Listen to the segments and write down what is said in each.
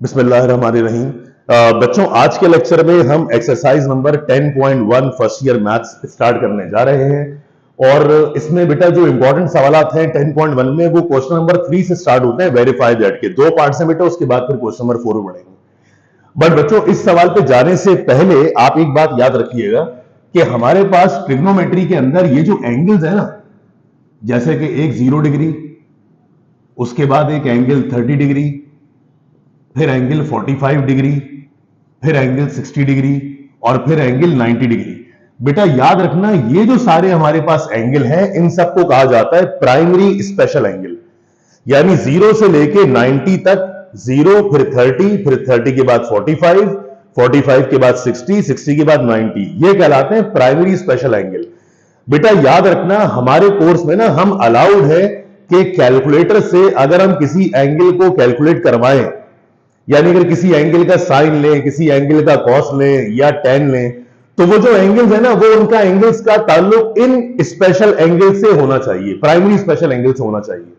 बिस्मिल्लाहिर्रहमानिर्रहीम। बच्चों, आज के लेक्चर में हम exercise number 10.1 first year maths start करने जा रहे हैं। और इसमें बेटा जो इंपॉर्टेंट सवालात हैं 10.1 में, वो क्वेश्चन नंबर 3 से स्टार्ट होते हैं। वेरीफाई दैट के दो पार्ट हैं बेटा, उसके बाद फिर क्वेश्चन नंबर 4 में बढ़ेंगे। बट बच्चों, इस सवाल पे जाने से पहले आप एक बात याद रखिएगा कि हमारे पास ट्रिग्नोमेट्री के अंदर ये जो एंगल्स है ना, जैसे कि एक 0 डिग्री, उसके बाद एक एंगल 30 डिग्री, फिर एंगल 45 डिग्री, फिर एंगल 60 डिग्री और फिर एंगल 90 डिग्री। बेटा याद रखना, ये जो सारे हमारे पास एंगल हैं, इन सबको कहा जाता है प्राइमरी स्पेशल एंगल। यानी 0 से लेके 90 तक, 0 फिर 30 के बाद 45 के बाद 60 के बाद 90, ये कहलाते हैं प्राइमरी स्पेशल एंगल। बेटा याद रखना, हमारे कोर्स में ना हम अलाउड है कि कैलकुलेटर से अगर हम किसी एंगल को कैलकुलेट करवाएं, यानी अगर किसी एंगल का साइन लें, किसी एंगल का कॉस लें या टेन लें, तो वो जो एंगल्स है ना, वो उनका एंगल्स का ताल्लुक इन स्पेशल एंगल से होना चाहिए, प्राइमरी स्पेशल एंगल से होना चाहिए।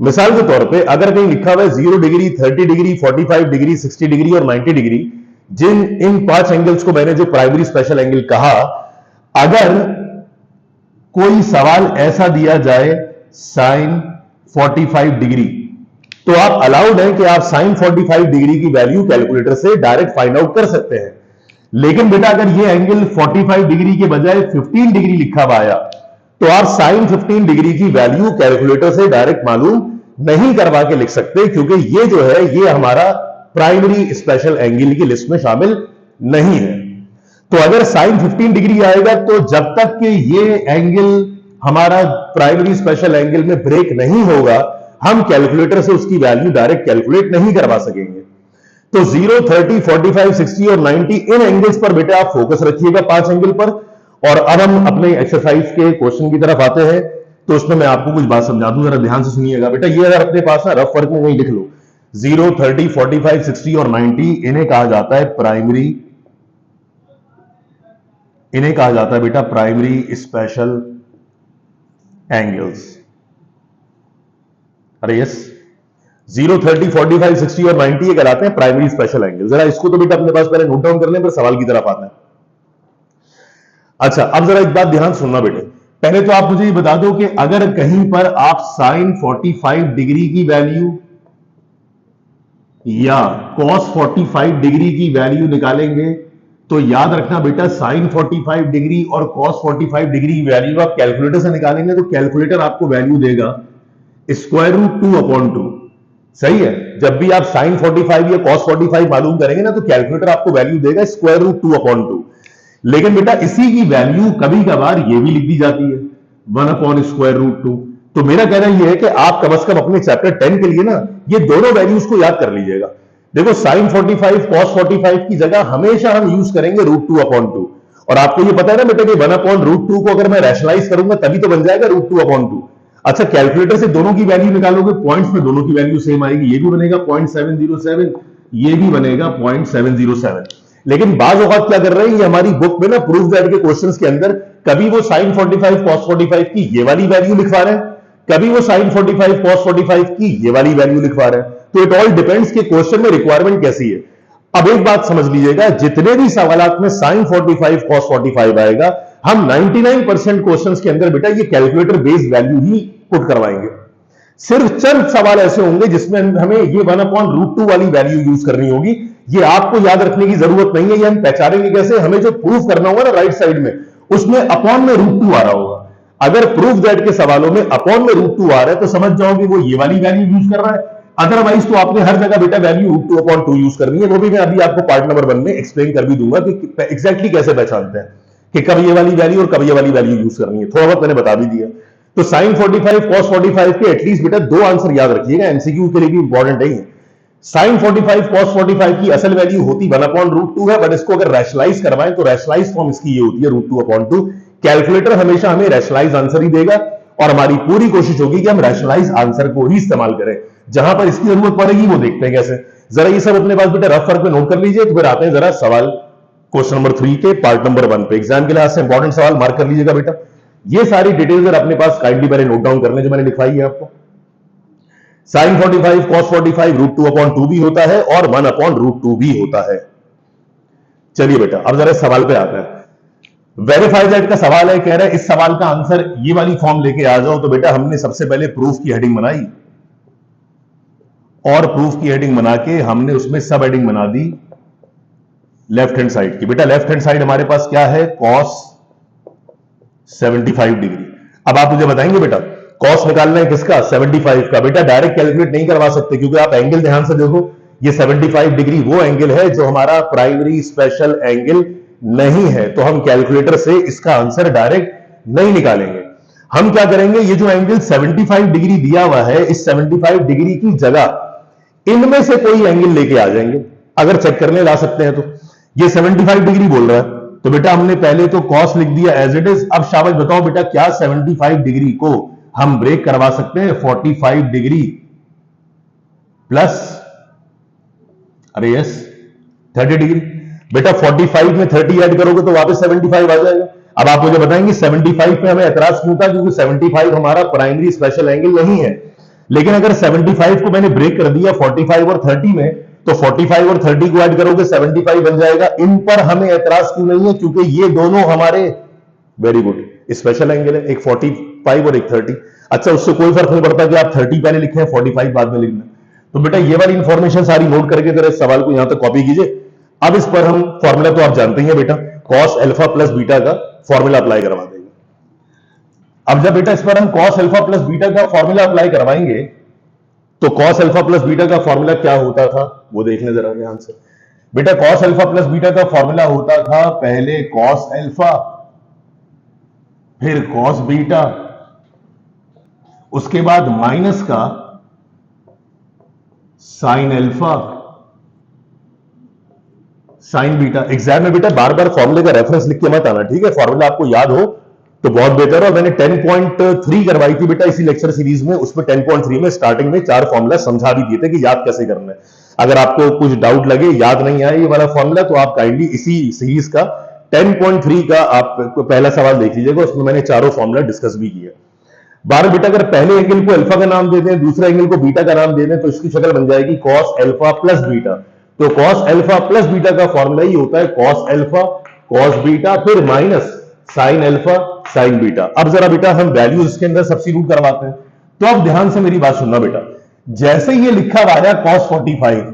मिसाल के तौर पे अगर कहीं लिखा हुआ है 0 डिग्री, 30 डिग्री, 45 डिग्री, 60 डिग्री और 90 डिग्री, जिन इन 5 एंगल्स को मैंने जो प्राइमरी स्पेशल एंगल कहा, अगर कोई सवाल ऐसा दिया जाए साइन 45 डिग्री, तो आप अलाउड है कि आप साइन 45 डिग्री की वैल्यू कैलकुलेटर से डायरेक्ट फाइंड आउट कर सकते हैं। लेकिन बेटा अगर ये एंगल 45 डिग्री के बजाय 15 डिग्री लिखा हुआ आया, तो आप साइन 15 डिग्री की वैल्यू कैलकुलेटर से डायरेक्ट मालूम नहीं करवा के लिख सकते, क्योंकि ये जो है ये हमारा प्राइमरी स्पेशल एंगल की लिस्ट में शामिल नहीं है। तो अगर साइन 15 डिग्री आएगा, तो जब तक कि ये एंगल हमारा प्राइमरी स्पेशल एंगल में ब्रेक नहीं होगा, हम कैलकुलेटर से उसकी वैल्यू डायरेक्ट कैलकुलेट नहीं करवा सकेंगे। तो 0, 30, 45, 60 और 90 इन एंगल्स पर बेटा आप फोकस रखिएगा, 5 एंगल पर। और अब हम अपने एक्सरसाइज के क्वेश्चन की तरफ आते हैं। तो उसमें मैं आपको कुछ बात समझा दूं, जरा ध्यान से सुनिएगा बेटा। ये अगर अपने पास ना रफ वर्क में वही लिख लो, 0, 30, 45, 60 और 90, इन्हें कहा जाता है प्राइमरी, इन्हें कहा जाता है बेटा प्राइमरी स्पेशल एंगल्स। अरे यस, 0, 30, 45, 60 और 90 ये कहलाते हैं प्राइमरी स्पेशल एंगल। जरा इसको तो बेटा अपने पास पहले नोट डाउन कर लें, फिर सवाल की तरफ आते हैं। अच्छा, अब जरा एक बात ध्यान सुनना बेटे। पहले तो आप मुझे ये बता दो कि अगर कहीं पर आप साइन 45 डिग्री की वैल्यू या कॉस 45 डिग्री की वैल्यू निकालेंगे, तो याद रखना बेटा, साइन 45 डिग्री और कॉस 45 डिग्री की वैल्यू आप कैलकुलेटर से निकालेंगे, तो कैलकुलेटर आपको वैल्यू देगा स्क्वायर रूट 2/2। सही है। जब भी आप साइन 45 या कॉस 45 मालूम करेंगे ना, तो कैलकुलेटर आपको वैल्यू देगा स्क्वायर रूट 2/2। लेकिन बेटा इसी की वैल्यू कभी कभार ये भी लिख दी जाती है 1/√2। तो मेरा कहना यह है कि आप कम से कम अपने चैप्टर 10 के लिए ना ये दोनों वैल्यूज को याद कर लीजिएगा। देखो, साइन 45 कॉस 45 की जगह हमेशा हम यूज करेंगे √2/2। और आपको ये पता है ना बेटा कि 1/√2 को अगर मैं रैशनलाइज करूंगा तभी तो बन जाएगा √2/2। अच्छा, कैलकुलेटर से दोनों की वैल्यू निकालोगे, पॉइंट्स में दोनों की वैल्यू सेम आएगी। ये भी बनेगा 0.707, ये भी बनेगा 0.707। लेकिन बाज औकात क्या कर रहे हैं, ये हमारी बुक में ना प्रूफ दैट के क्वेश्चंस के अंदर कभी वो साइन 45 कॉस 45 की ये वाली वैल्यू लिखवा रहे हैं, कभी वो साइन 45 कॉस 45 की ये वाली वैल्यू लिखवा रहे हैं। तो इट ऑल डिपेंड्स कि क्वेश्चन में रिक्वायरमेंट कैसी है। अब एक बात समझ लीजिएगा, जितने भी सवालात में साइन 45 कॉस 45 आएगा, हम 99% क्वेश्चंस के अंदर बेटा ये कैलकुलेटर बेस्ड वैल्यू ही पुट करवाएंगे। सिर्फ चंद सवाल ऐसे होंगे जिसमें हमें ये 1/√2 वाली वैल्यू यूज करनी होगी। ये आपको याद रखने की जरूरत नहीं है। ये हम पहचानेंगे कैसे, हमें जो प्रूफ करना होगा ना राइट साइड में, उसमें अपॉन में √2 आ रहा होगा। अगर प्रूफ दैट के सवालों में अपॉन में √2 आ रहा है, तो समझ जाओ कि वो ये वाली वैल्यू यूज कर रहा है। अदरवाइज तो आपने हर जगह बेटा वैल्यू √2/2 यूज करनी है। वो भी मैं अभी आपको पार्ट नंबर 1 में एक्सप्लेन कर भी दूंगा कि एग्जैक्टली कैसे पहचानते हैं कि कब ये वाली वैल्यू और कब ये वाली वैल्यू यूज करनी है। थोड़ा बहुत मैंने बता भी दिया। तो साइन 45 कॉस 45 के एटलीस्ट बेटा 2 आंसर याद रखिएगा, एमसीक्यू के लिए भी इंपॉर्टेंट है। साइन 45 कॉस 45 की असल वैल्यू होती 1/√2 है, बट इसको अगर रैशनलाइज करवाएं तो रैशनलाइज फॉर्म इसकी ये होती है √2/2। कैलकुलेटर हमेशा हमें रैशनलाइज आंसर ही देगा और हमारी पूरी कोशिश होगी कि हम रैशनलाइज आंसर को ही इस्तेमाल करें। जहां पर इसकी जरूरत पड़ेगी वो देखते हैं कैसे। जरा ये सब अपने पास बेटा रफ वर्क में नोट कर लीजिए। तो फिर आते हैं जरा सवाल क्वेश्चन नंबर 3 के पार्ट नंबर 1 पे। एग्जाम के लिहाज से इंपॉर्टेंट सवाल मार्क कर लीजिएगा बेटा। ये सारी डिटेल्स अपने पास काइंडली पहले नोट डाउन कर लें जो मैंने लिखवाई है आपको। साइन 45 कॉस 45 √2/2 भी होता है और 1/√2 भी होता है। चलिए बेटा अब जरा सवाल पे आते हैं। वेरीफाई दैट का सवाल है, कह रहा है इस सवाल का आंसर ये वाली फॉर्म लेके आ जाओ। तो बेटा हमने सबसे पहले प्रूफ की हेडिंग बनाई और प्रूफ की हेडिंग बना के हमने उसमें सब हेडिंग बना दी लेफ्ट हैंड साइड की। बेटा लेफ्ट हैंड साइड हमारे पास क्या है, cos 75 डिग्री। अब आप मुझे बताएंगे बेटा cos निकालना है किसका, 75 का। बेटा डायरेक्ट कैलकुलेट नहीं करवा सकते क्योंकि आप एंगल ध्यान से देखो, ये 75 डिग्री वो एंगल है जो हमारा प्राइमरी स्पेशल एंगल नहीं है, तो हम कैलकुलेटर से इसका आंसर डायरेक्ट नहीं निकालेंगे। हम क्या करेंगे, ये जो एंगल 75 डिग्री दिया हुआ है, इस 75 डिग्री की जगह इनमें से कोई एंगल लेके आ जाएंगे। अगर चेक करने ला सकते हैं तो ये 75 डिग्री बोल रहा है, तो बेटा हमने पहले तो cos लिख दिया एज इट इज। अब शाबाश बताओ बेटा क्या 75 डिग्री को हम ब्रेक करवा सकते हैं 45 डिग्री प्लस, अरे यस 30 डिग्री। बेटा 45 में 30 ऐड करोगे तो वापस 75 आ जाएगा। अब आप मुझे बताएंगे 75 पे हमें एतराज क्यों था, क्योंकि 75 हमारा प्राइमरी स्पेशल एंगल नहीं है। लेकिन अगर 75 को मैंने ब्रेक कर दिया 45 और 30 में, तो 45 और 30 को ऐड करोगे 75 बन जाएगा। इन पर हमें एतराज क्यों नहीं है, क्योंकि ये दोनों हमारे वेरी गुड स्पेशल एंगल है, एक 45 और एक 30। अच्छा उससे कोई फर्क नहीं पड़ता कि आप 30 पहले लिखे हैं 45 बाद में लिखना। तो बेटा ये वाली इंफॉर्मेशन सारी नोट करके जरा सवाल को यहां तक कॉपी कीजिए। अब इस पर हम फॉर्मूला तो आप जानते ही हैं बेटा, cos अल्फा प्लस बीटा का फॉर्मूला अप्लाई करवा देंगे। अब जब बेटा इस पर हम cos अल्फा प्लस बीटा का फॉर्मूला अप्लाई करवाएंगे तो cos अल्फा प्लस बीटा का फॉर्मूला क्या होता था वो देख लें जरा ध्यान से। बेटा cos अल्फा प्लस बीटा का फॉर्मूला होता था पहले cos अल्फा फिर cos बीटा, उसके बाद माइनस का sin alpha sin beta. Exam में बेटा बार बार फॉर्मूले का रेफरेंस लिख के मत आना, ठीक है। फॉर्मूला आपको याद हो तो बहुत बेहतर है। मैंने 10.3 करवाई थी बेटा इसी लेक्चर सीरीज में, उसमें 10.3 में स्टार्टिंग में 4 फॉर्मूला समझा भी दिए थे कि याद कैसे करना है। अगर आपको कुछ डाउट लगे, याद नहीं आए ये वाला फॉर्मूला, तो आप काइंडली इसी सीरीज का 10.3 का आप पहला सवाल देख लीजिएगा, उसमें मैंने चारों फॉर्मूला डिस्कस भी किया। बार बेटा अगर पहले एंगल को अल्फा का नाम दे दें, दूसरे एंगल को बीटा का नाम दे दें, तो इसकी शक्ल बन जाएगी cos अल्फा प्लस बीटा। तो cos अल्फा प्लस बीटा का फॉर्मूला ही होता है cos अल्फा cos बीटा फिर minus sin alpha sin beta. अब जरा बेटा हम वैल्यूज इसके अंदर सब्स्टिट्यूट करवाते हैं। तो अब ध्यान से मेरी बात सुनना बेटा, जैसे ये लिखा हुआ है cos 45,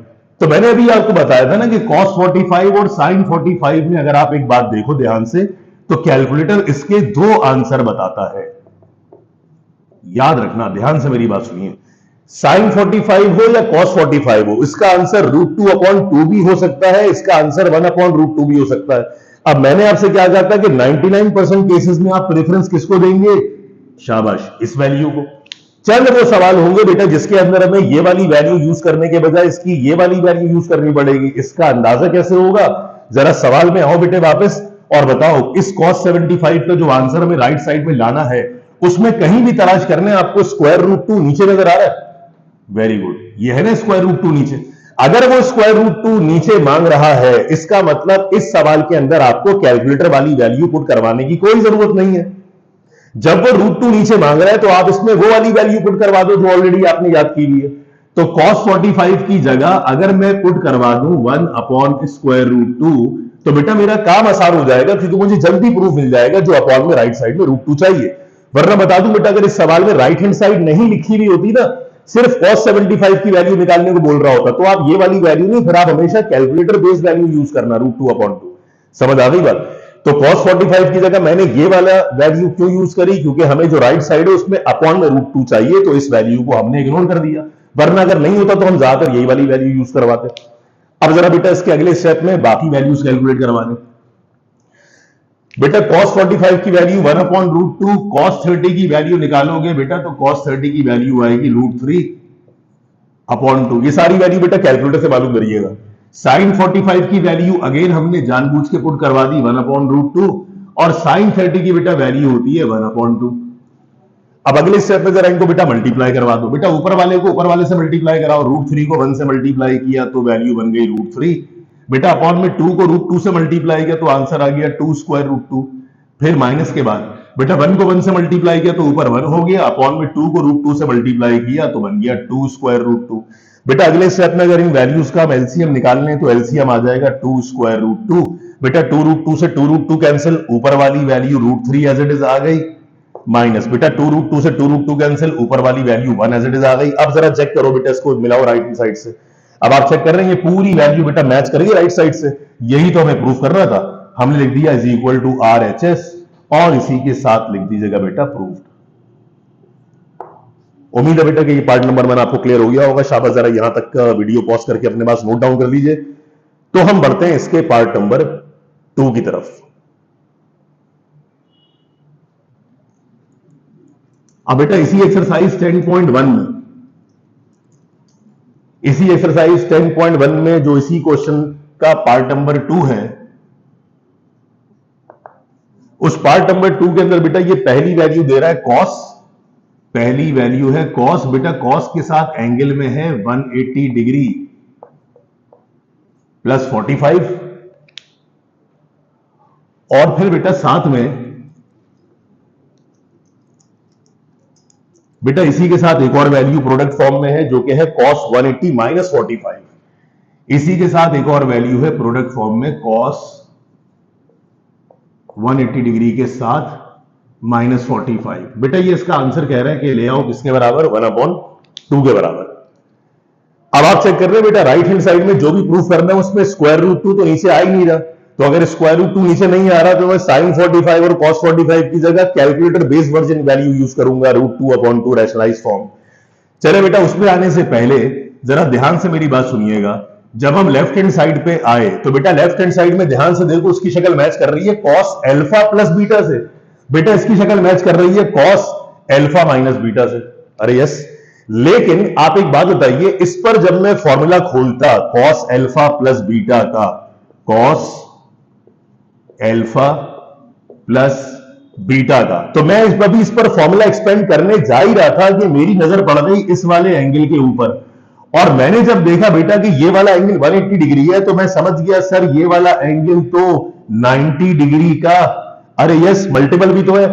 तो मैंने अभी आपको बताया था ना कि cos 45 और sin 45 में अगर आप एक बात देखो ध्यान से, तो कैलकुलेटर इसके दो आंसर बताता है। याद रखना, ध्यान से मेरी बात सुनिए, sin 45 हो या cos 45 हो, इसका आंसर √2/2 भी हो सकता है, इसका आंसर 1/√2 भी हो सकता है। अब मैंने आपसे क्या कहा था कि 99% केसेस में आप प्रेफरेंस किसको देंगे, शाबाश इस वैल्यू को। चंद वो सवाल होंगे बेटा जिसके अंदर हमें ये वाली वैल्यू यूज करने के बजाय इसकी ये वाली वैल्यू यूज करनी पड़ेगी। इसका अंदाजा कैसे होगा, जरा सवाल में आओ बेटे वापस और बताओ इस cos 75 का जो आंसर हमें राइट साइड में लाना है, उसमें कहीं भी तलाश करने आपको √2 नीचे नजर आ रहा है, वेरी गुड, ये है ना √2 नीचे। अगर वो √2 नीचे मांग रहा है, इसका मतलब इस सवाल के अंदर आपको कैलकुलेटर वाली वैल्यू पुट करवाने की कोई जरूरत नहीं है। जब वो √2 नीचे मांग रहा है तो आप इसमें वो वाली वैल्यू पुट करवा दो जो ऑलरेडी आपने याद की हुई है। तो cos 45 की जगह अगर मैं पुट करवा दूं 1/√2, तो बेटा मेरा काम आसान हो जाएगा क्योंकि मुझे जल्दी प्रूफ मिल जाएगा जो अपॉन में राइट साइड में √2 चाहिए। वरना बता दूं बेटा अगर इस सवाल में राइट हैंड साइड नहीं लिखी हुई होती ना, सिर्फ cos 75 की वैल्यू निकालने को बोल रहा होता, तो आप ये वाली वैल्यू नहीं, फिर आप हमेशा कैलकुलेटर बेस्ड वैल्यू यूज करना √2/2। समझ आ गई बात। तो cos 45 की जगह मैंने ये वाला वैल्यू क्यों यूज करी, क्योंकि हमें जो राइट साइड है उसमें अपॉन में √2 चाहिए, तो इस वैल्यू को हमने इग्नोर कर दिया। वरना अगर नहीं होता तो हम ज्यादातर यही वाली वैल्यू यूज करवाते। अब जरा बेटा इसके अगले स्टेप में बाकी वैल्यूज कैलकुलेट करवाने। बेटा cos 45 की वैल्यू 1/√2, cos 30 की वैल्यू निकालोगे बेटा तो cos 30 की वैल्यू आएगी √3/2। ये सारी वैल्यू बेटा कैलकुलेटर से मालूम करिएगा। sin 45 की वैल्यू अगेन हमने जानबूझ के पुट करवा दी 1/√2, और sin 30 की बेटा वैल्यू होती है 1/2। अब अगले स्टेप में जरा इनको बेटा मल्टीप्लाई करवा दो। बेटा ऊपर वाले को ऊपर वाले से मल्टीप्लाई कराओ, √3 को 1 से मल्टीप्लाई किया तो वैल्यू बन गई √3। बेटा अपॉन में 2 को √2 से मल्टीप्लाई किया तो आंसर आ गया 2 स्क्वायर √2। फिर माइनस के बाद बेटा 1 को 1 से मल्टीप्लाई किया तो ऊपर 1 हो गया, अपॉन में 2 को √2 से मल्टीप्लाई किया तो बन गया 2 स्क्वायर √2। बेटा अगले स्टेप में अगर इन वैल्यूज का हम एलसीएम निकालने तो एलसीएम आ जाएगा 2 स्क्वायर √2। बेटा 2 √2 से 2 √2 कैंसिल, ऊपर वाली वैल्यू √3 एज इट इज आ गई, माइनस बेटा 2 √2 से 2 √2 कैंसिल, ऊपर वाली वैल्यू 1 एज इट इज आ गई। अब जरा चेक करो बेटा, इसको मिलाओ राइट हैंड साइड से। अब आप चेक कर रहे हैं ये पूरी वैल्यू बेटा मैच करेगी राइट साइड से, यही तो हमें प्रूफ करना था। हमने लिख दिया इज इक्वल टू RHS और इसी के साथ लिख दीजिएगा बेटा प्रूफ्ड। उम्मीद है बेटा कि ये पार्ट नंबर 1 आपको क्लियर हो गया होगा। शाबाश, जरा यहां तक का वीडियो पॉज करके अपने पास नोट डाउन कर लीजिए। तो हम बढ़ते हैं इसके पार्ट नंबर 2 की तरफ। अब बेटा इसी एक्सरसाइज 10.1 में, इसी एक्सरसाइज 10.1 में जो इसी क्वेश्चन का पार्ट नंबर 2 है, उस पार्ट नंबर 2 के अंदर बेटा ये पहली वैल्यू दे रहा है कॉस, पहली वैल्यू है कॉस। बेटा कॉस के साथ एंगल में है 180 डिग्री प्लस 45, और फिर बेटा साथ में बेटा इसी के साथ एक और वैल्यू प्रोडक्ट फॉर्म में है जो कि है cos 180 माइनस 45। इसी के साथ एक और वैल्यू है प्रोडक्ट फॉर्म में cos 180 डिग्री के साथ माइनस 45। बेटा ये इसका आंसर कह रहा है कि ले आओ किसके बराबर, 1/2 के बराबर। अब आप चेक कर रहे हैं बेटा राइट हैंड साइड में जो भी प्रूफ करना है उसमें स्क्वायर रूट 2 तो नीचे आ ही नहीं रहा, तो अगर स्क्वायर रूट 2 नीचे नहीं आ रहा तो मैं साइन 45 और cos 45 की जगह calculator base version value use करूंगा, √2/2 रैशनलाइज्ड फॉर्म। चले बेटा उसमें आने से पहले जरा ध्यान से मेरी बात सुनिएगा। जब हम लेफ्ट हैंड साइड पे आए तो बेटा लेफ्ट हैंड साइड में ध्यान से देखो, उसकी शक्ल मैच कर रही है cos अल्फा प्लस बीटा से। बेटा इसकी शक्ल मैच कर रही है cos अल्फा माइनस बीटा से। अरे यस, लेकिन आप एक बात बताइए, इस पर जब मैं फॉर्मूला खोलता cos अल्फा प्लस बीटा का, cos अल्फा प्लस बीटा का, तो मैं इस पर फॉर्मूला एक्सपेंड करने जा ही रहा था कि मेरी नजर पड़ गई इस वाले एंगल के ऊपर, और मैंने जब देखा बेटा कि ये वाला एंगल 180 डिग्री है तो मैं समझ गया सर ये वाला एंगल तो 90 डिग्री का, अरे यस मल्टीपल भी तो है।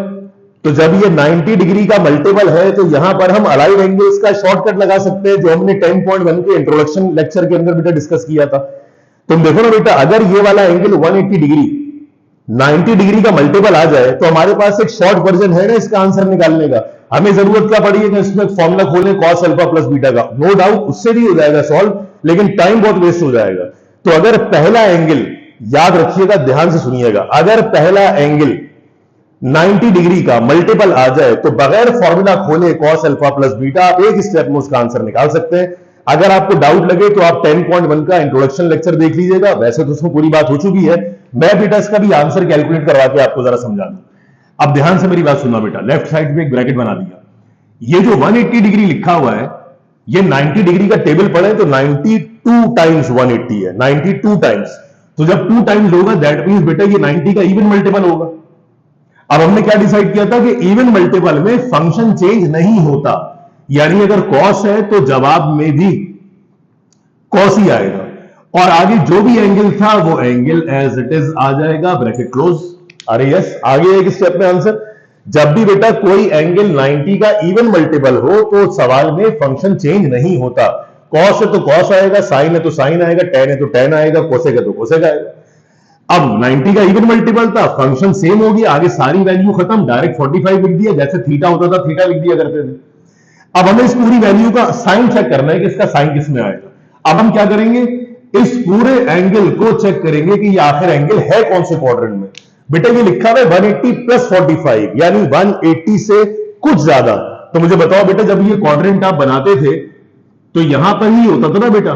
तो जब ये 90 डिग्री का मल्टीपल है तो यहां पर हम अलाइव एंगल्स का शॉर्टकट लगा सकते हैं, जो हमने 10.1 के इंट्रोडक्शन लेक्चर के अंदर बेटा डिस्कस किया था। तुम देखो ना बेटा, अगर ये वाला एंगल 180 डिग्री 90 डिग्री का मल्टीपल आ जाए तो हमारे पास एक शॉर्ट वर्जन है ना इसका आंसर निकालने का। हमें जरूरत क्या पड़ी है कि इसमें फॉर्मूला खोलें cos अल्फा प्लस बीटा का, नो डाउट उससे भी हो जाएगा सॉल्व, लेकिन टाइम बहुत वेस्ट हो जाएगा। तो अगर पहला एंगल, याद रखिएगा ध्यान से सुनिएगा, अगर पहला एंगल 90 डिग्री का मल्टीपल आ जाए तो बगैर फॉर्मूला खोले cos अल्फा प्लस बीटा आप एक स्टेप में उसका आंसर निकाल सकते हैं। अगर आपको डाउट लगे तो आप 10.1 का इंट्रोडक्शन लेक्चर देख लीजिएगा, वैसे तो उसमें पूरी बात हो चुकी है, मैं बेटा इसका भी आंसर कैलकुलेट करवा के आपको जरा समझा दूं। अब ध्यान से मेरी बात सुनना बेटा, लेफ्ट साइड में एक ब्रैकेट बना दिया, ये जो 180 डिग्री लिखा हुआ है ये 90 डिग्री का टेबल पढ़े तो 92 टाइम्स 180 है, 92 टाइम्स। तो जब 2 टाइम्स होगा दैट मींस बेटा ये 90 का इवन मल्टीपल होगा। अब हमने क्या डिसाइड किया था कि इवन मल्टीपल में फंक्शन चेंज नहीं होता, यानी अगर cos है तो जवाब में भी cos ही आएगा, और आगे जो भी एंगल था वो एंगल एज इट इज आ जाएगा, ब्रैकेट क्लोज। अरे यस, आगे एक स्टेप में आंसर, जब भी बेटा कोई एंगल 90 का इवन मल्टीपल हो तो सवाल में फंक्शन चेंज नहीं होता। cos है तो cos आएगा, साइन है तो साइन आएगा, tan है तो tan आएगा, कोसेक है तो कोसेक आएगा। अब 90 का इवन मल्टीपल था, फंक्शन सेम हो गया, आगे सारी वैल्यू खत्म, डायरेक्ट 45 लिख दिया, जैसे थीटा होता था थीटा लिख दिया करते थे। अब हमें इस पूरी वैल्यू का साइन चेक करना है कि इसका साइन किस में आएगा। अब हम क्या करेंगे, इस पूरे एंगल को चेक करेंगे कि ये आखिर एंगल है कौन से क्वाड्रेंट में। बेटा ये लिखा हुआ है 180 प्लस 45, यानी 180 से कुछ ज्यादा। तो मुझे बताओ बेटा, जब ये क्वाड्रेंट आप बनाते थे तो यहां पर ही होता था ना बेटा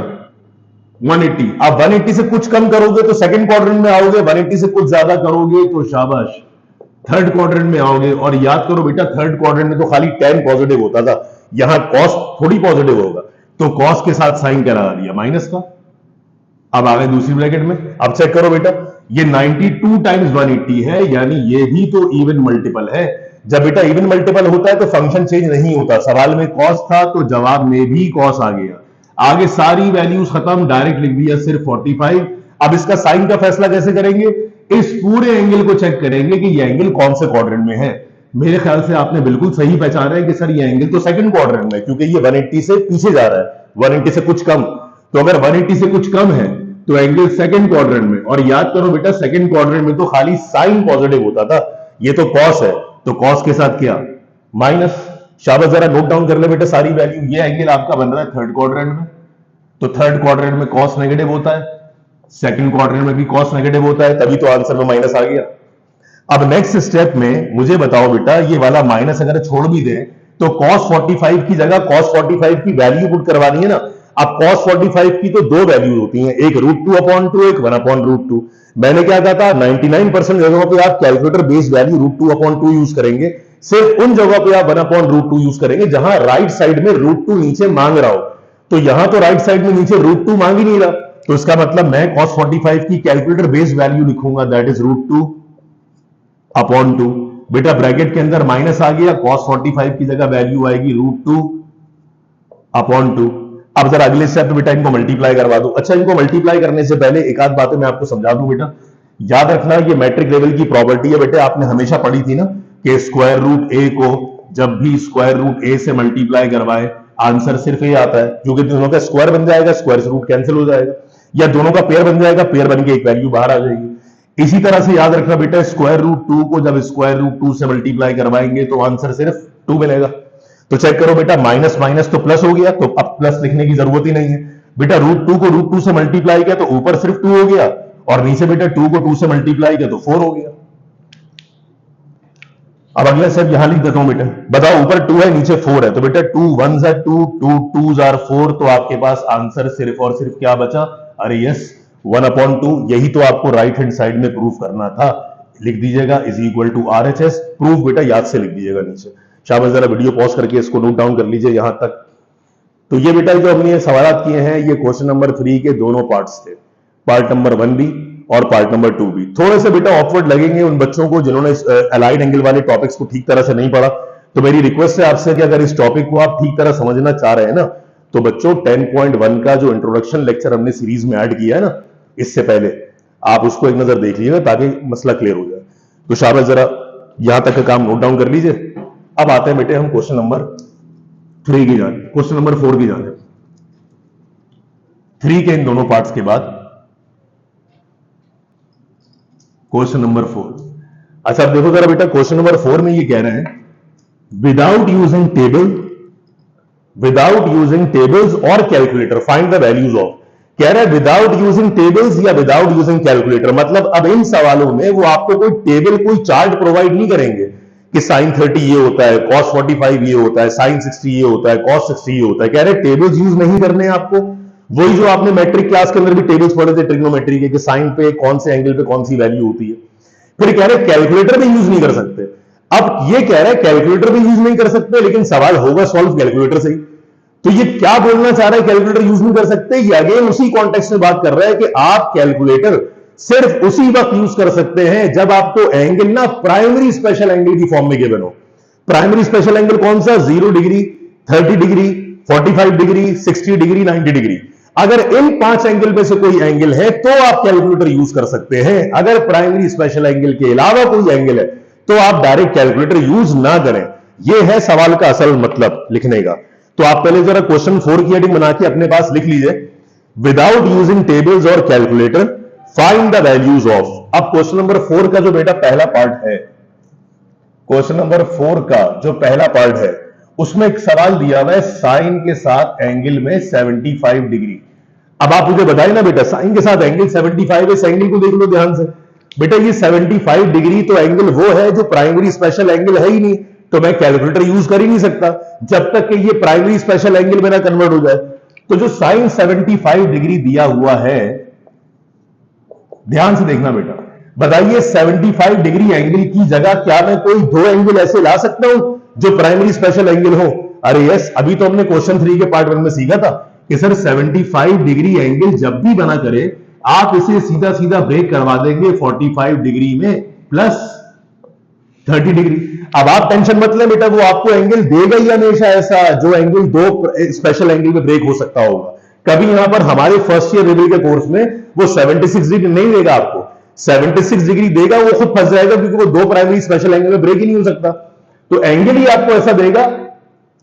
180, आप 180 से कुछ कम करोगे तो सेकंड क्वाड्रेंट में आओगे, 180 से कुछ ज्यादा करोगे तो शाबाश थर्ड क्वाड्रेंट में आओगे। और याद करो बेटा, थर्ड क्वाड्रेंट में तो खाली tan पॉजिटिव होता था, यहां cos थोड़ी पॉजिटिव होगा, तो cos के साथ साइन क्या लगा दिया, माइनस का। अब आ गए दूसरी ब्रैकेट में, अब चेक करो बेटा, ये 92 टाइम्स 180 है, यानी ये भी तो इवन मल्टीपल है। जब बेटा इवन मल्टीपल होता है तो फंक्शन चेंज नहीं होता, सवाल में cos था तो जवाब में भी cos आ गया, आगे सारी वैल्यूज खत्म, डायरेक्ट लिख दिया सिर्फ 45। अब इसका साइन का फैसला कैसे करेंगे, इस पूरे एंगल को चेक करेंगे कि ये एंगल कौन से क्वाड्रेंट में है। मेरे ख्याल से आपने बिल्कुल सही पहचाना है कि सर ये एंगल तो सेकंड क्वाड्रेंट में, क्योंकि ये 180 से पीछे जा रहा है, 180 से कुछ कम। तो अगर 180 से कुछ कम है तो एंगल सेकंड क्वाड्रेंट में। और याद करो बेटा, सेकंड क्वाड्रेंट में तो खाली साइन पॉजिटिव होता था, ये तो कॉस है, तो कॉस के साथ क्या, माइनस। शाबाश, जरा नोट डाउन कर ले बेटा सारी वैल्यू। ये एंगल आपका बन रहा है थर्ड क्वाड्रेंट में, तो थर्ड क्वाड्रेंट में कॉस नेगेटिव होता है, सेकंड क्वाड्रेंट में भी कॉस नेगेटिव होता है, तभी तो आंसर में माइनस आ गया। अब नेक्स्ट स्टेप में मुझे बताओ बेटा, ये वाला माइनस अगर छोड़ भी दे तो cos 45 की जगह cos 45 की वैल्यू पुट करवानी है ना। अब cos 45 की तो दो वैल्यू होती हैं, एक √2/2, एक 1/√2। मैंने क्या कहा था, 99% जगहों पे आप कैलकुलेटर बेस्ड वैल्यू √2/2 यूज करेंगे। सिर्फ उन जगहों पे आप 1/√2 यूज करेंगे जहां राइट साइड में √2 नीचे मांग रहा हो। तो यहां तो राइट साइड में नीचे √2 मांग ही नहीं रहा, तो इसका मतलब मैं cos 45 की कैलकुलेटर बेस्ड वैल्यू लिखूंगा, दैट इज √2/2। बेटा ब्रैकेट के अंदर माइनस आ गया, cos 45 की जगह वैल्यू आएगी √2/2। अब जरा अगले स्टेप पे बेटा इनको मल्टीप्लाई करवा दो। अच्छा, इनको मल्टीप्लाई करने से पहले एक आध बातें मैं आपको समझा दूं बेटा। याद रखना, ये मैट्रिक लेवल की प्रॉपर्टी है बेटे, आपने हमेशा पढ़ी थी ना कि स्क्वायर रूट ए को जब भी स्क्वायर रूट ए से मल्टीप्लाई करवाए आंसर सिर्फ ए आता है, क्योंकि दोनों का स्क्वायर बन जाएगा, स्क्वायर से रूट कैंसिल हो जाएगा, या दोनों का पेयर बन जाएगा, पेयर बन के एक वैल्यू बाहर आ जाएगी। इसी तरह से याद रखना बेटा, स्क्वायर रूट 2 को जब स्क्वायर रूट 2 से मल्टीप्लाई करवाएंगे तो आंसर सिर्फ 2 मिलेगा। तो चेक करो बेटा, माइनस माइनस तो प्लस हो गया, तो अब प्लस लिखने की जरूरत ही नहीं है बेटा। √2 को √2 से मल्टीप्लाई किया तो ऊपर सिर्फ 2 हो गया, और नीचे बेटा 2 को 2 से मल्टीप्लाई किया तो 4 हो गया। अब अगला स्टेप यहां लिख देता हूं बेटा, बताओ ऊपर 2 है नीचे 4 है, तो बेटा 2 1s are 2, 2 2s are 4, तो आपके पास आंसर सिर्फ और सिर्फ क्या बचा, अरे यस 1/2। यही तो आपको राइट हैंड साइड में प्रूफ करना था। लिख दीजिएगा is equal to RHS। Proof बेटा याद से लिख दीजिएगा नीचे। शाबाश, जरा वीडियो पॉज करके इसको नोट डाउन कर लीजिए यहां तक। तो ये बेटा जो हमने सवाल किए हैं, ये क्वेश्चन नंबर 3 के दोनों पार्ट्स थे, पार्ट नंबर 1 भी और पार्ट नंबर 2 भी। थोड़े से बेटा ऑकवर्ड लगेंगे उन बच्चों को जिन्होंने अलाइड एंगल वाले टॉपिक्स को ठीक तरह से नहीं पढ़ा। तो मेरी रिक्वेस्ट है आपसे कि अगर इस टॉपिक को आप ठीक तरह समझना चाह रहे हैं ना, तो बच्चों 10.1 का जो इंट्रोडक्शन लेक्चर हमने सीरीज में ऐड किया है ना, इससे पहले आप उसको एक नजर देख लीजिएगा ताकि मसला क्लियर हो जाए। तो शाबाश, जरा यहां तक का काम नोट डाउन कर लीजिए। अब आते हैं बेटे हम क्वेश्चन नंबर 3 की जाने, क्वेश्चन नंबर 4 की जाने। 3 के इन दोनों पार्ट्स के बाद क्वेश्चन नंबर 4। अच्छा, अब देखो जरा बेटा, क्वेश्चन नंबर 4 में ये कह रहे हैं विदाउट यूजिंग टेबल्स और calculator find the values of. कह रहा है विदाउट यूजिंग टेबल्स या विदाउट यूजिंग कैलकुलेटर, मतलब अब इन सवालों में वो आपको कोई टेबल, कोई चार्ट प्रोवाइड नहीं करेंगे कि sin 30 ये होता है, cos 45 ये होता है, sin 60 ये होता है, cos 60 ये होता है। कह रहे टेबल्स यूज नहीं करने हैं आपको, वही जो आपने मैट्रिक क्लास के अंदर भी टेबल्स पढ़े थे ट्रिग्नोमेट्री के, कि साइन पे कौन से एंगल पे कौन सी वैल्यू होती है। फिर कह रहे कैलकुलेटर भी यूज नहीं कर सकते। अब ये कह रहे हैं कैलकुलेटर भी यूज नहीं कर सकते, लेकिन सवाल होगा सॉल्व कैलकुलेटर से ही। तो ये क्या बोलना चाह रहा है, कैलकुलेटर यूज नहीं कर सकते? ये अगेन उसी कॉन्टेक्स्ट में बात कर रहा है कि आप कैलकुलेटर सिर्फ उसी वक्त यूज कर सकते हैं जब आपको एंगल ना प्राइमरी स्पेशल एंगल की फॉर्म में गिवन हो। प्राइमरी स्पेशल एंगल कौन सा? 0 degree, 30 degree, 45 degree, 60 degree, 90 degree. अगर इन 5 एंगल में से कोई एंगल है तो आप कैलकुलेटर यूज कर सकते हैं। अगर प्राइमरी स्पेशल एंगल के अलावा कोई एंगल है तो आप डायरेक्ट कैलकुलेटर यूज ना करें। यह है सवाल का असल मतलब लिखने का। तो आप पहले जरा क्वेश्चन 4 की हेडिंग बना के अपने पास लिख लीजिए, विदाउट यूजिंग टेबल्स और calculator find the values of. अब क्वेश्चन नंबर 4 का जो बेटा पहला पार्ट है, क्वेश्चन नंबर 4 का जो पहला पार्ट है, उसमें एक सवाल दिया हुआ है साइन के साथ एंगल में 75 डिग्री। अब आप मुझे बताइए ना बेटा, साइन के साथ एंगल 75 है, इस एंगल को देख लो ध्यान से बेटा। ये 75 डिग्री तो एंगल वो है जो प्राइमरी स्पेशल एंगल है ही नहीं, तो मैं कैलकुलेटर यूज कर ही नहीं सकता जब तक कि ये प्राइमरी स्पेशल एंगल में ना कन्वर्ट हो जाए। तो जो साइन 75 डिग्री दिया हुआ है, ध्यान से देखना बेटा, बताइए 75 डिग्री एंगल की जगह क्या मैं कोई 2 एंगल ऐसे ला सकता हूं जो प्राइमरी स्पेशल एंगल हो? अरे यस, अभी तो हमने क्वेश्चन 3 के पार्ट 1 में सीखा था कि सर 75 डिग्री एंगल जब भी बना करे आप इसे सीधा सीधा ब्रेक करवा देंगे 45 डिग्री में प्लस 30 डिग्री। अब आप टेंशन मत लें बेटा, वो आपको एंगल देगा ही हमेशा ऐसा जो एंगल 2 स्पेशल एंगल में ब्रेक हो सकता होगा। कभी यहां पर हमारे फर्स्ट ईयर लेवल के कोर्स में वो 76 डिग्री नहीं देगा आपको, 76 डिग्री देगा वो खुद फंस जाएगा, क्योंकि वो 2 प्राइमरी स्पेशल एंगल में ब्रेक ही नहीं हो सकता। तो एंगल ही आपको ऐसा देगा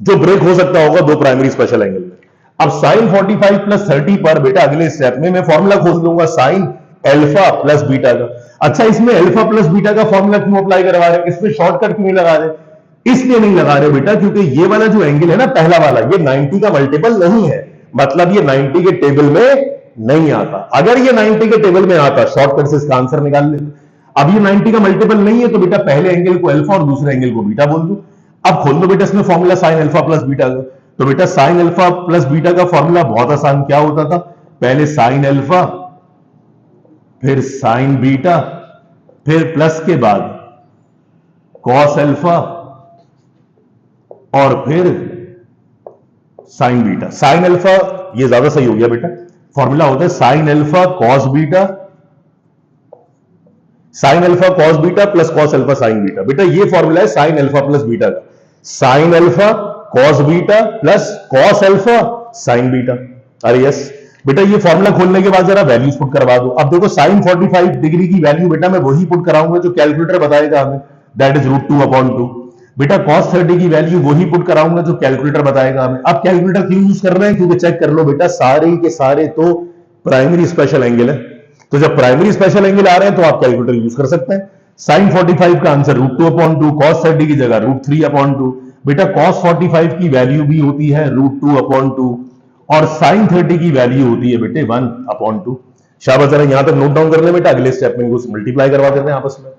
जो ब्रेक हो सकता होगा दो प्राइमरी स्पेशल एंगल में। अब साइन 45 प्लस 30 पर बेटा अगले स्टेप में मैं फॉर्मूला खोज लूंगा साइन एल्फा प्लस बीटा का। अच्छा, इसमें एल्फा प्लस बीटा का फॉर्मूला क्यों अप्लाई करवा रहे हैं, इसमें शॉर्टकट क्यों नहीं लगा रहे? इसलिए नहीं लगा रहे बेटा क्योंकि ये वाला जो एंगल है ना, पहला वाला, ये 90 का मल्टीपल नहीं है, मतलब ये 90 के टेबल में नहीं आता। अगर ये 90 के टेबल में आता, शॉर्टकट से इसका आंसर निकाल लेते। अब ये 90 का मल्टीपल नहीं है तो बेटा पहले एंगल को अल्फा और दूसरे एंगल को बीटा बोल दो। अब खोल दो बेटा इसमें formula sine alpha plus beta का। तो बेटा साइन अल्फा प्लस बीटा का फॉर्मूला बहुत आसान, क्या होता था? पहले साइन अल्फा, फिर साइन बीटा, फिर प्लस के बाद कॉस अल्फा और फिर साइन बीटा। साइन अल्फा ये ज्यादा सही हो गया बेटा, फॉर्मूला होता है sine alpha cos beta, sine alpha cos beta plus cos alpha sign beta. बेटा ये फॉर्मूला है साइन अल्फा प्लस बीटा का, sine alpha cos beta plus cos alpha sign beta. अरे यस बेटा, ये फॉर्मूला खोलने के बाद जरा वैल्यूज पुट करवा दो। अब देखो साइन 45 डिग्री की वैल्यू बेटा मैं वही पुट कराऊंगा जो कैलकुलेटर बताएगा हमें, दैट इज √2/2। बेटा cos 30 की वैल्यू वही पुट कराऊंगा जो कैलकुलेटर बताएगा हमें। अब कैलकुलेटर क्यों यूज कर रहे हैं? क्योंकि चेक कर लो बेटा, सारे के सारे तो प्राइमरी स्पेशल एंगल है, तो जब प्राइमरी स्पेशल एंगल आ रहे हैं तो आप कैलकुलेटर यूज कर सकते हैं। साइन 45 का आंसर √2/2, cos 30 की जगह √3/2। बेटा cos 45 की वैल्यू भी होती है √2/2 और साइन 30 की वैल्यू होती है बेटे 1/2। शाबाश, जरा यहां तक नोट डाउन कर ले बेटा, अगले स्टेप में कुछ मल्टीप्लाई करवा देते हैं आपस में।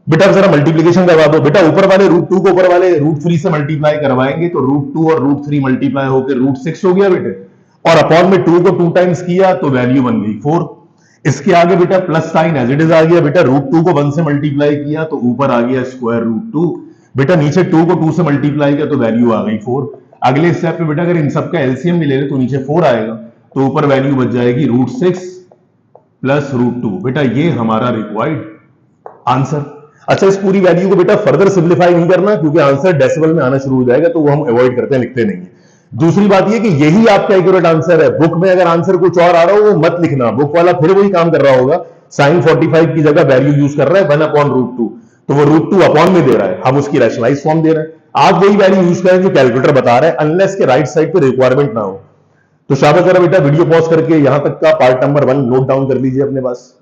बेटा जरा मल्टीप्लीकेशन करवा दो। बेटा ऊपर वाले √2 को ऊपर वाले √3 से मल्टीप्लाई करवाएंगे तो √2 और √3 मल्टीप्लाई होकर √6 हो गया बेटे, और अपॉन में 2 को 2 टाइम्स किया तो वैल्यू बन गई 4। इसके आगे बेटा plus sign as it is आ गया बेटा, √2 को 1 से मल्टीप्लाई किया तो ऊपर आ गया स्क्वायर √2। बेटा नीचे 2 को 2 से मल्टीप्लाई किया तो वैल्यू आ गई 4। अगले स्टेप में बेटा अगर इन सबका एलसीएम भी ले ले तो नीचे 4 आएगा, तो ऊपर वैल्यू बच जाएगी √6 प्लस √2। बेटा ये हमारा रिक्वायर्ड आंसर। अच्छा, इस पूरी वैल्यू को बेटा फर्दर सिंप्लीफाई नहीं करना क्योंकि आंसर डेसिमल में आना शुरू हो जाएगा, तो वो हम अवॉइड करते हैं, लिखते नहीं है। दूसरी बात ये कि यही आपका एक्यूरेट आंसर है। बुक में अगर आंसर कुछ और आ रहा हो वो मत लिखना, बुक वाला फिर वही काम कर रहा होगा, साइन 45 की जगह वैल्यू यूज कर रहा है 1/√2, तो वो √2 अपॉन में दे रहा है, हम उसकी रैशनलाइज फॉर्म दे रहे हैं। आप वही वैल्यू यूज करें जो कैलकुलेटर बता रहा है, अनलेस के राइट साइड पे रिक्वायरमेंट ना हो। तो शाबाश, जरा बेटा वीडियो पॉज करके यहां तक का पार्ट नंबर 1 नोट डाउन कर लीजिए अपने पास।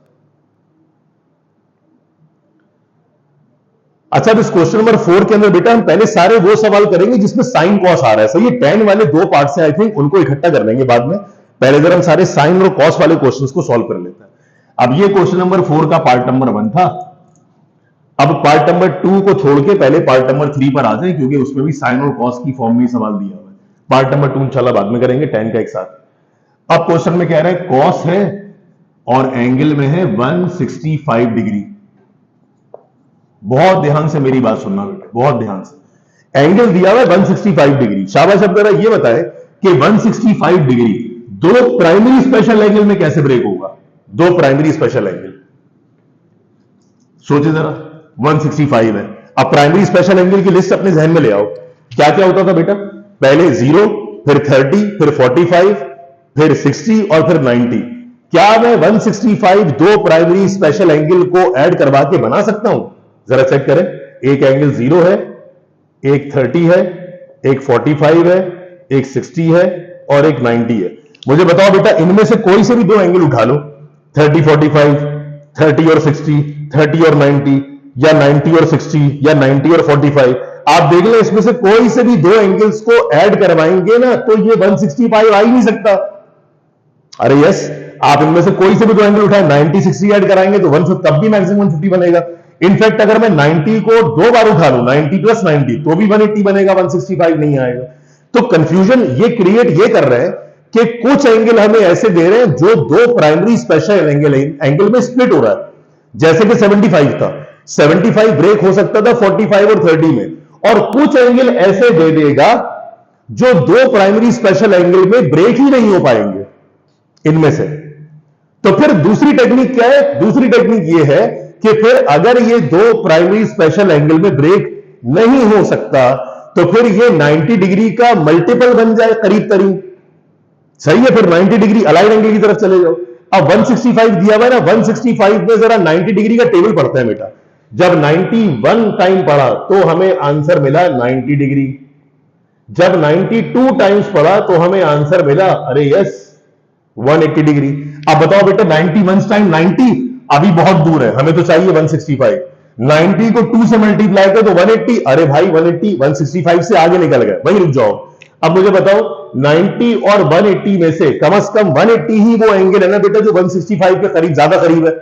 अच्छा, अब इस क्वेश्चन नंबर 4 के अंदर बेटा हम पहले सारे वो सवाल करेंगे जिसमें साइन कॉस आ रहा है। सही है, 10 वाले 2 पार्ट से आई थिंक उनको इकट्ठा कर लेंगे बाद में, पहले जरा हम सारे साइन और कॉस वाले क्वेश्चंस को सॉल्व कर लेते हैं। अब ये क्वेश्चन नंबर 4 का पार्ट नंबर 1 था। अब पार्ट नंबर 2 को छोड़ के पहले पार्ट नंबर 3 पर आ जाए क्योंकि उसमें भी साइन और कॉस की फॉर्म में सवाल दिया हुआ है। पार्ट नंबर 2 इंशाल्लाह बाद में करेंगे 10 का एक साथ। अब क्वेश्चन में कह रहा है कॉस है और एंगल में है 165 डिग्री। बहुत ध्यान से मेरी बात सुनना बेटा, बहुत ध्यान से। एंगल दिया हुआ है 165 डिग्री। शाबाश, अब जरा ये बताए कि 165 डिग्री दो प्राइमरी स्पेशल एंगल में कैसे ब्रेक होगा? दो प्राइमरी स्पेशल एंगल, सोचे जरा। 165 है। अब प्राइमरी स्पेशल एंगल की लिस्ट अपने जहन में ले आओ। क्या क्या होता था बेटा? पहले 0, फिर 30, फिर 45, फिर 60 और फिर 90। क्या मैं 165 दो प्राइमरी स्पेशल एंगल को ऐड करवा के बना सकता हूं? जरा चेक करें। एक एंगल 0 है, एक 30 है, एक 45 है, एक 60 है और एक 90 है। मुझे बताओ बेटा, इनमें से कोई से भी दो एंगल उठा लो, 30 45, 30 और 60, 30 और 90, या 90 और 60, या 90 और 45। आप देख लें, इसमें से कोई से भी दो एंगल्स को ऐड करवाएंगे ना तो ये 165 आ ही नहीं सकता। अरे यस, आप इनमें से कोई से भी दो एंगल उठाए, 90 60 ऐड कराएंगे तो 150, तब भी मैक्सिमम 150 बनेगा। इनफैक्ट अगर मैं 90 को दो बार उठा लूं, 90 प्लस 90, तो भी 180 बनेगा, 165 नहीं आएगा। तो कंफ्यूजन ये क्रिएट ये कर रहे हैं कि कुछ एंगल हमें ऐसे दे रहे हैं जो दो प्राइमरी स्पेशल एंगल में स्प्लिट हो रहा है। जैसे कि 75 था, 75 ब्रेक हो सकता था 45 और 30 में, और कुछ एंगल ऐसे दे देगा जो दो प्राइमरी स्पेशल एंगल में ब्रेक ही नहीं हो पाएंगे इनमें से। तो फिर दूसरी टेक्निक क्या है? दूसरी टेक्निक ये है कि फिर अगर ये दो प्राइमरी स्पेशल एंगल में ब्रेक नहीं हो सकता तो फिर ये 90 डिग्री का मल्टीपल बन जाए करीब करीब। सही है, फिर 90 डिग्री अलाइन एंगल की तरफ चले जाओ। अब 165 दिया हुआ है ना, 165 में जरा 90 डिग्री का टेबल पढ़ते हैं बेटा। जब 91 टाइम पढ़ा तो हमें आंसर मिला 90 डिग्री। जब 92 टाइम्स पढ़ा तो हमें आंसर मिला, अरे यस, 180 डिग्री। अब बताओ बेटा 91 टाइम 90 अभी बहुत दूर है, हमें तो चाहिए 165। 90 को 2 से मल्टीप्लाई कर तो 180। अरे भाई 180 165 से आगे निकल गए, वहीं रुक जाओ। अब मुझे बताओ 90 और 180 में से कम 180 ही वो एंगल है ना बेटा जो 165 के करीब, ज्यादा करीब है।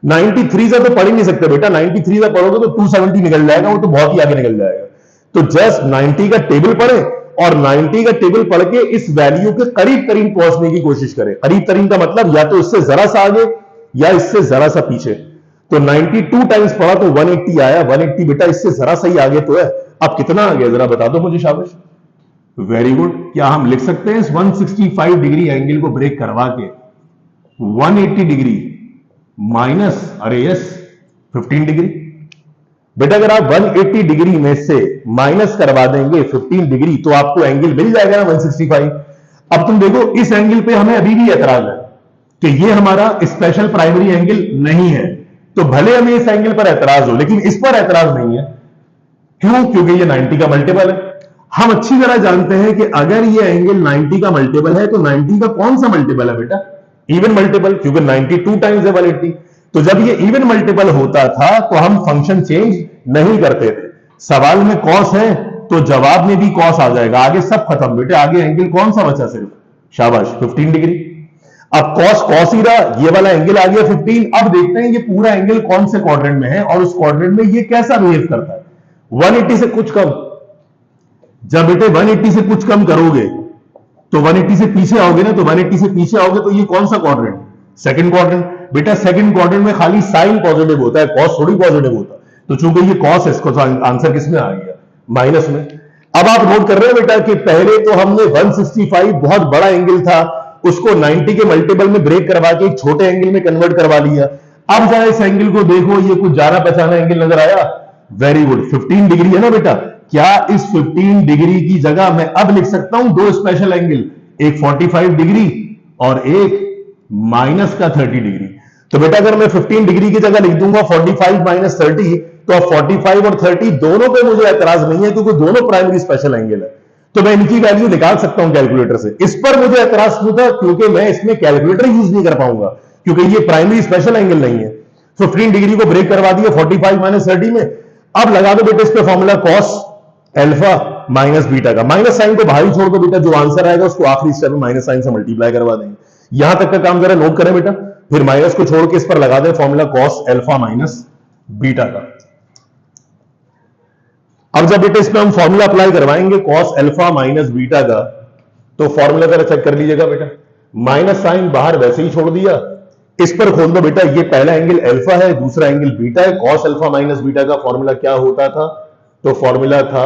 93 से तो पढ़ ही नहीं सकते बेटा, 93 से पढ़ोगे तो 270 निकल जाएगा, वो तो बहुत ही आगे निकल जाएगा। तो जस्ट 90 का टेबल पढ़े और 90 का टेबल पढ़ के इस वैल्यू के करीब करीब पहुंचने की कोशिश करें। करीब करीब का मतलब या तो इससे जरा सा आगे या इससे जरा सा पीछे। तो 92 टाइम्स पढ़ा तो 180 आया। 180 बेटा इससे जरा सा ही आगे तो है। अब कितना आ गया जरा बता दो मुझे, शाबाश, वेरी गुड। क्या हम लिख सकते हैं इस 165 डिग्री एंगल को ब्रेक करवा के 180 डिग्री माइनस, अरे यस, 15 डिग्री। बेटा अगर आप 180 डिग्री में से माइनस करवा देंगे 15 डिग्री तो आपको एंगल मिल जाएगा ना 165। अब तुम देखो इस एंगल पे हमें अभी भी एतराज है कि ये हमारा स्पेशल प्राइमरी एंगल नहीं है। तो भले हमें इस एंगल पर एतराज हो लेकिन इस पर एतराज नहीं है। क्यों? क्योंकि ये 90 का मल्टीपल है। हम अच्छी तरह जानते हैं कि अगर ये एंगल 90 का मल्टीपल है तो 90 का कौन सा मल्टीपल है बेटा? इवन मल्टीपल, क्योंकि 92 टाइम्स है 180। तो जब ये इवन मल्टीपल होता था तो हम फंक्शन चेंज नहीं करते थे। सवाल में कॉस है तो जवाब में भी कॉस आ जाएगा, आगे सब खत्म बेटे। आगे एंगल कौन सा बचा सिर्फ? शाबाश, 15 डिग्री। अब कॉस कॉस ही रहा, ये वाला एंगल आ गया 15। अब देखते हैं ये पूरा एंगल कौन से क्वाड्रेंट में है और उस क्वाड्रेंट में ये कैसा बिहेव करता है। 180 से कुछ कम। जब बेटे 180 से कुछ कम करोगे तो 180 से पीछे आओगे ना, तो 180 से पीछे आओगे तो ये कौन सा क्वाड्रेंट? Second quadrant. बेटा सेकंड क्वाड्रेंट में खाली साइन पॉजिटिव होता है, कॉस थोड़ी पॉजिटिव होता है। तो चूंकि ये कॉस है, इसको आंसर किस में आ गया? माइनस में। अब आप नोट कर रहे हो बेटा कि पहले तो हमने 165 बहुत बड़ा एंगल था उसको 90 के मल्टीपल में ब्रेक करवा के एक छोटे एंगल में कन्वर्ट करवा लिया। अब जरा इस एंगल को देखो, ये कुछ जाना पहचाना एंगल नजर आया? वेरी गुड, 15 डिग्री है ना बेटा। क्या इस 15 डिग्री की जगह मैं अब लिख सकता हूं दो स्पेशल एंगल, एक 45 डिग्री और एक माइनस का 30 डिग्री। तो बेटा अगर मैं 15 डिग्री की जगह लिख दूंगा 45 माइनस 30, तो अब 45 और 30 दोनों पे मुझे एतराज नहीं है क्योंकि दोनों प्राइमरी स्पेशल एंगल है। तो मैं इनकी वैल्यू निकाल सकता हूं कैलकुलेटर से। इस पर मुझे एतराज क्यों था? क्योंकि मैं इसमें कैलकुलेटर यूज नहीं कर पाऊंगा क्योंकि ये प्राइमरी स्पेशल एंगल नहीं है। 15 डिग्री को ब्रेक करवा दिया 45 माइनस 30 में। अब लगा दो बेटा इस पे formula cos alpha minus beta का। माइनस साइन को बाहर ही छोड़ दो बेटा, जो आंसर आएगा उसको आखिरी स्टेप में माइनस साइन से मल्टीप्लाई करवा देंगे। यहां तक का काम जरा नोट करें बेटा, फिर माइनस को छोड़ के इस पर लगा दें formula cos alpha minus beta का। अब जब बेटा इसमें हम फॉर्मूला अप्लाई करवाएंगे कॉस अल्फा माइनस बीटा का, तो फॉर्मूला जरा चेक कर लीजिएगा बेटा। माइनस साइन बाहर वैसे ही छोड़ दिया, इस पर खोल दो बेटा। ये पहला एंगल अल्फा है, दूसरा एंगल बीटा है। कॉस अल्फा माइनस बीटा का फॉर्मूला क्या होता था? तो फॉर्मूला था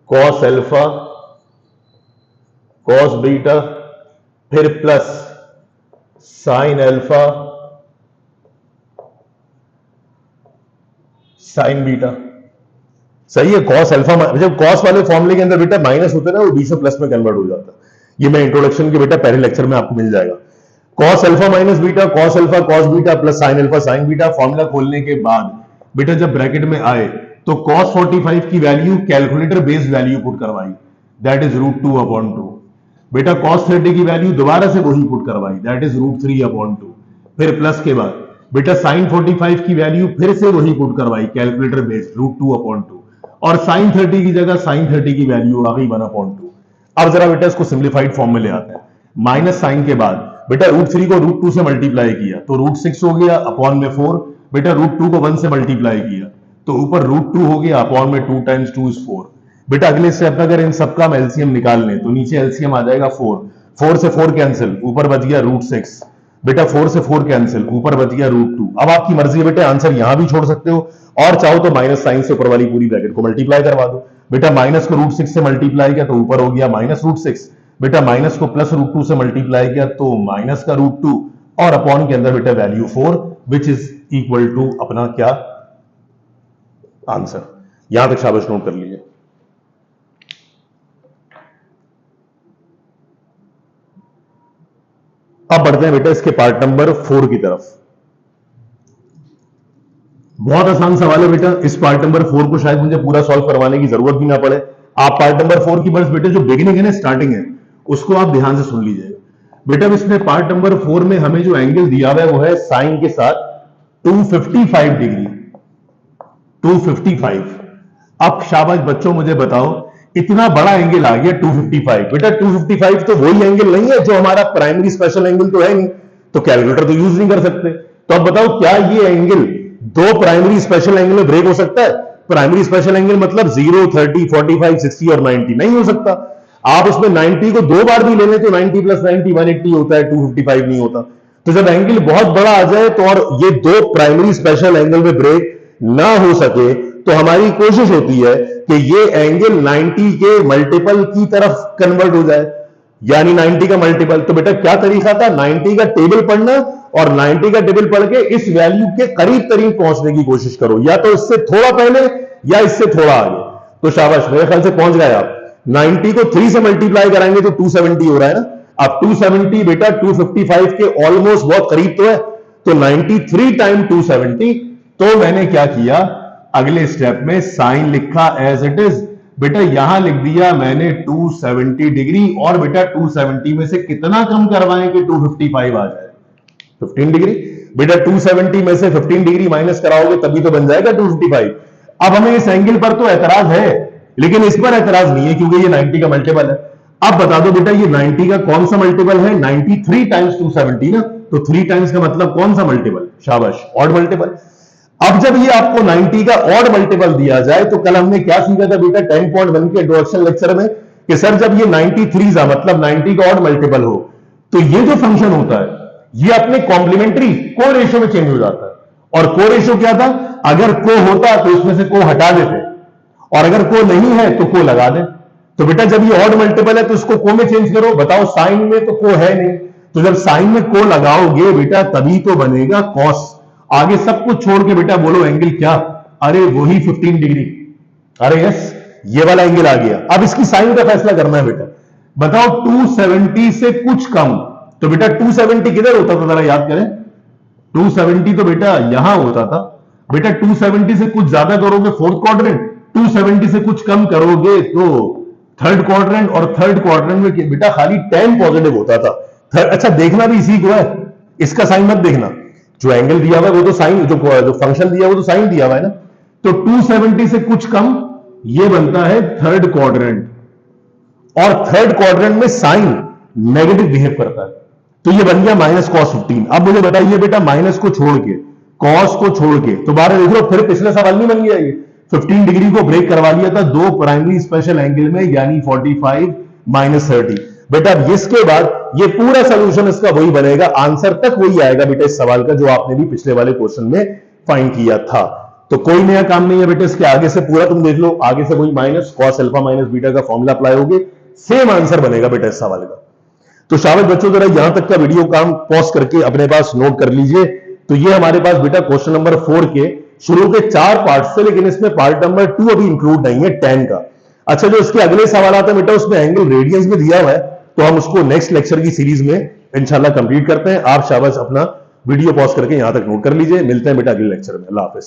कॉस अल्फा कॉस बीटा फिर plus sine alpha sign beta. सही है। कॉस अल्फा, जब कॉस वाले फॉर्मूले के अंदर बेटा माइनस होता है ना, वो बीच में प्लस में कन्वर्ट हो जाता है। ये मैं इंट्रोडक्शन के बेटा पहले लेक्चर में आपको मिल जाएगा। Cos alpha minus beta, cos alpha cos beta plus sine alpha sign beta. Formula खोलने के बाद बेटा जब ब्रैकेट में आए तो cos 45 की value calculator based value put करवाई, दैट इज √2/2। बेटा cos 30 की वैल्यू दोबारा से वही पुट करवाई, दैट इज √3/2। फिर प्लस के बाद बेटा sin 45 की वैल्यू फिर से वही पुट करवाई कैलकुलेटर बेस्ड √2/2, और sin 30 की जगह sin 30 की वैल्यू आ गई 1/2। अब जरा बेटा इसको सिंप्लीफाइड फॉर्म में ले आते हैं। माइनस साइन के बाद बेटा √3 को √2 से मल्टीप्लाई किया तो √6 हो गया अपॉन में 4। बेटा √2 को 1 से मल्टीप्लाई किया तो ऊपर √2 हो गया अपॉन में 2 टाइम्स 2 इज 4। बेटा अगले स्टेप में अगर इन सबका हम एलसीएम निकाल लें तो नीचे एलसीएम आ जाएगा 4। 4 से 4 कैंसिल, ऊपर बच गया √6। बेटा 4 से 4 कैंसिल, ऊपर बच गया √2। अब आपकी मर्जी है बेटा, आंसर यहां भी छोड़ सकते हो और चाहो तो माइनस साइन से ऊपर वाली पूरी ब्रैकेट को मल्टीप्लाई करवा दो। बेटा माइनस को √6 से मल्टीप्लाई किया तो ऊपर हो गया माइनस √6। बेटा माइनस को प्लस √2 से मल्टीप्लाई किया तो माइनस का √2 और अपॉन के अंदर बेटा value 4 which is equal to अपना क्या आंसर। यहां तक शाबाश नोट कर लीजिए। अब बढ़ते हैं बेटा इसके पार्ट नंबर 4 की तरफ। बहुत आसान सवाल है बेटा, इस पार्ट नंबर 4 को शायद मुझे पूरा सॉल्व करवाने की जरूरत भी ना पड़े। आप पार्ट नंबर 4 की बस बेटे जो बिगिनिंग है ना, स्टार्टिंग है, उसको आप ध्यान से सुन लीजिए बेटा। इसमें पार्ट नंबर 4 में हमें जो एंगल दिया हुआ है वो है साइन के साथ 255 डिग्री, 255। अब शाबाश बच्चों मुझे बताओ, इतना बड़ा एंगल आ गया 255। बेटा 255 तो वही एंगल नहीं है जो हमारा प्राइमरी स्पेशल एंगल तो है नहीं, तो कैलकुलेटर तो यूज नहीं कर सकते। तो अब बताओ क्या ये एंगल दो प्राइमरी स्पेशल एंगल में ब्रेक हो सकता है? प्राइमरी स्पेशल एंगल मतलब 0, 30, 45, 60 और 90 नहीं हो सकता। आप उसमें 90 को दो बार भी ले लें तो 90 प्लस 90 180 होता है, 255 नहीं होता। तो जब एंगल बहुत बड़ा आ जाए तो और ये दो प्राइमरी स्पेशल एंगल में ब्रेक ना हो सके तो हमारी कोशिश होती है कि ये एंगल 90 के मल्टीपल की तरफ कन्वर्ट हो जाए, यानी 90 का मल्टीपल। तो बेटा क्या तरीका था? 90 का टेबल पढ़ना और 90 का टेबल पढ़ के इस वैल्यू के करीब करीब पहुंचने की कोशिश करो, या तो इससे थोड़ा पहले या इससे थोड़ा आगे। तो शाबाश, मेरे ख्याल से पहुंच गए आप। 90 को 3 से मल्टीप्लाई कराएंगे तो 270 हो रहा है ना। अब 270 बेटा 255 के ऑलमोस्ट बहुत करीब तो है, तो 93 टाइम 270। तो मैंने क्या किया, अगले स्टेप में साइन लिखा एज इट इज। बेटा यहां लिख दिया मैंने 270 डिग्री, और बेटा 270 में से कितना कम करवाएं कि 255 आ जाए? 15 डिग्री। बेटा 270 में से 15 डिग्री माइनस कराओगे तभी तो बन जाएगा 255। अब हमें इस एंगल पर तो एतराज है, लेकिन इस पर एतराज नहीं है क्योंकि ये 90 का मल्टीपल है। अब बता दो बेटा ये 90 का कौन सा मल्टीपल है? 93 टाइम्स 270 ना, तो 3 टाइम्स का मतलब कौन सा मल्टीपल? शाबाश, ऑड मल्टीपल। अब जब ये आपको 90 का ऑड मल्टीपल दिया जाए तो कल हमने क्या सीखा था बेटा 10.1 के इंट्रोडक्शन लेक्चर में कि सर जब ये 93 का मतलब 90 का ऑड मल्टीपल हो तो ये जो फंक्शन होता है ये अपने कॉम्प्लीमेंट्री को रेशियो में चेंज हो जाता है। और को रेशियो क्या था? अगर को होता तो इसमें से को हटा देते, और अगर को नहीं है तो को लगा दे। तो बेटा जब ये ऑड मल्टीपल है तो इसको को में चेंज करो। बताओ साइन में तो को है नहीं, तो जब साइन में को लगाओगे बेटा तभी तो बनेगा कॉस। आगे सब कुछ छोड़ के बेटा बोलो एंगल क्या? अरे वही 15 डिग्री। अरे यस, ये वाला एंगल आ गया। अब इसकी साइन का फैसला करना है बेटा। बताओ 270 से कुछ कम, तो बेटा 270 किधर होता था जरा याद करें। 270 तो बेटा यहां होता था। बेटा 270 से कुछ ज्यादा करोगे फोर्थ क्वाड्रेंट, 270 से कुछ कम करोगे तो थर्ड क्वाड्रेंट, और थर्ड क्वाड्रेंट में बेटा खाली 10 पॉजिटिव होता था। अच्छा देखना भी इसी को है, इसका साइन मत देखना। जो एंगल दिया हुआ है वो तो साइन, जो फंक्शन दिया हुआ वो तो साइन दिया हुआ है ना। तो 270 से कुछ कम ये बनता है थर्ड क्वाड्रेंट, और थर्ड क्वाड्रेंट में साइन नेगेटिव बिहेव करता है, तो ये बन गया माइनस कॉस 15। अब मुझे बताइए बेटा माइनस को छोड़ के, कॉस को छोड़ के, तो बारह देख लो फिर पिछले सवाल नहीं बन गया ये। 15 डिग्री को ब्रेक करवा लिया था दो प्राइमरी स्पेशल एंगल में, यानी 45 माइनस 30। बेटा इसके बाद ये पूरा सोल्यूशन इसका वही बनेगा, आंसर तक वही आएगा बेटा इस सवाल का जो आपने भी पिछले वाले क्वेश्चन में फाइंड किया था। तो कोई नया काम नहीं है बेटा इसके आगे से, पूरा तुम देख लो, आगे से वही minus cos alpha minus beta का फॉर्मूला अप्लाई होगे, सेम आंसर बनेगा बेटा इस सवाल का। तो शाबाश बच्चों, जरा यहां तक का वीडियो काम पॉज करके अपने पास नोट कर लीजिए। तो ये हमारे पास बेटा क्वेश्चन नंबर 4 के शुरू के 4 पार्ट से, लेकिन इसमें पार्ट नंबर 2 अभी इंक्लूड नहीं है 10 का। अच्छा जो इसके अगले सवाल आते हैं बेटा उसमें एंगल रेडियंस में दिया हुआ है, तो हम उसको नेक्स्ट लेक्चर की सीरीज में इंशाल्लाह कंप्लीट करते हैं। आप शाबाश अपना वीडियो पॉज करके यहां तक नोट कर लीजिए। मिलते हैं बेटा अगले लेक्चर में। अल्लाह हाफिज।